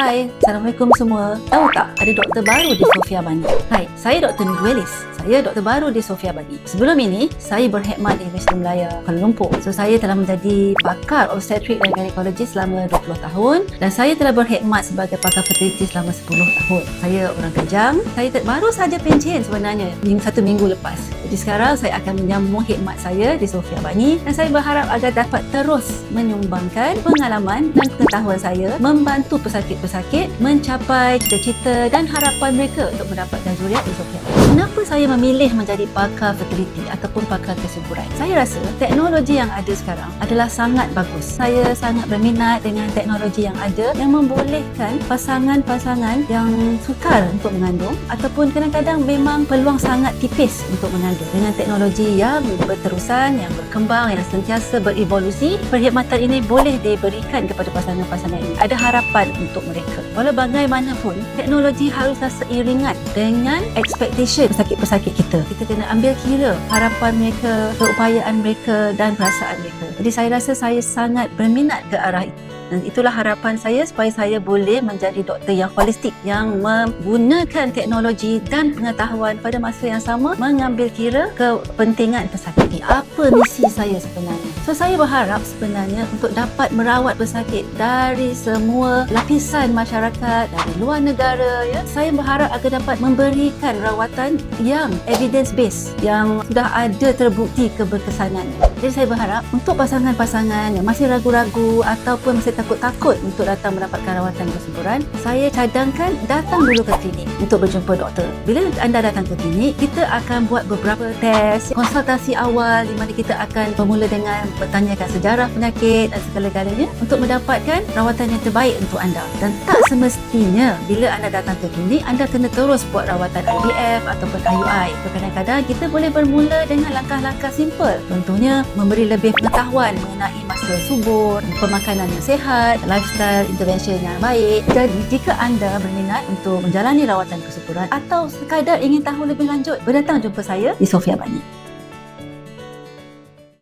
Hai, Assalamualaikum semua. Tahu tak ada doktor baru di Sofia Bani? Hai, saya Dr. Miguelis. Saya doktor baru di Sofia Bani. Sebelum ini, saya berkhidmat di Universiti Malaya Kuala Lumpur. So, saya telah menjadi pakar obstetrik dan ginekologi selama 20 tahun dan saya telah berkhidmat sebagai pakar fertility selama 10 tahun. Saya orang Kajang. Saya baru saja pencen sebenarnya 1 minggu lepas. Jadi sekarang saya akan menyambung khidmat saya di Sofia Bani dan saya berharap agar dapat terus menyumbangkan pengalaman dan pengetahuan saya membantu pesakit-pesakit mencapai cita-cita dan harapan mereka untuk mendapatkan zuriat di Sofia Bani. Kenapa saya memilih menjadi pakar fertility ataupun pakar kesuburan? Saya rasa teknologi yang ada sekarang adalah sangat bagus. Saya sangat berminat dengan teknologi yang ada yang membolehkan pasangan-pasangan yang sukar untuk mengandung ataupun kadang-kadang memang peluang sangat tipis untuk mengandung. Dengan teknologi yang berterusan, yang berkembang, yang sentiasa berevolusi, perkhidmatan ini boleh diberikan kepada pasangan-pasangan ini. Ada harapan untuk mereka. Walau bagaimanapun, teknologi haruslah seiringan dengan expectation pesakit-pesakit kita. Kita kena ambil kira harapan mereka, keupayaan mereka dan perasaan mereka. Jadi saya rasa saya sangat berminat ke arah itu. Dan itulah harapan saya supaya saya boleh menjadi doktor yang holistik yang menggunakan teknologi dan pengetahuan pada masa yang sama mengambil kira kepentingan pesakit ini. Apa misi saya sebenarnya? So saya berharap sebenarnya untuk dapat merawat pesakit dari semua lapisan masyarakat, dari luar negara ya. Saya berharap agar dapat memberikan rawatan yang evidence based, yang sudah ada terbukti keberkesanannya. Jadi saya berharap untuk pasangan-pasangan yang masih ragu-ragu ataupun masih takut-takut untuk datang mendapatkan rawatan kesuburan, saya cadangkan datang dulu ke klinik untuk berjumpa doktor. Bila anda datang ke klinik, kita akan buat beberapa test, konsultasi awal di mana kita akan bermula dengan bertanyakan sejarah penyakit dan segala-galanya untuk mendapatkan rawatan yang terbaik untuk anda. Dan tak semestinya bila anda datang ke klinik, anda kena terus buat rawatan IVF ataupun IUI. Kadang-kadang kita boleh bermula dengan langkah-langkah simple. Contohnya, memberi lebih pengetahuan mengenai masa subur, pemakanan yang sihat, lifestyle intervention yang baik. Jadi, jika anda berminat untuk menjalani rawatan kesuburan atau sekadar ingin tahu lebih lanjut, berdatang jumpa saya di Sofia Bani.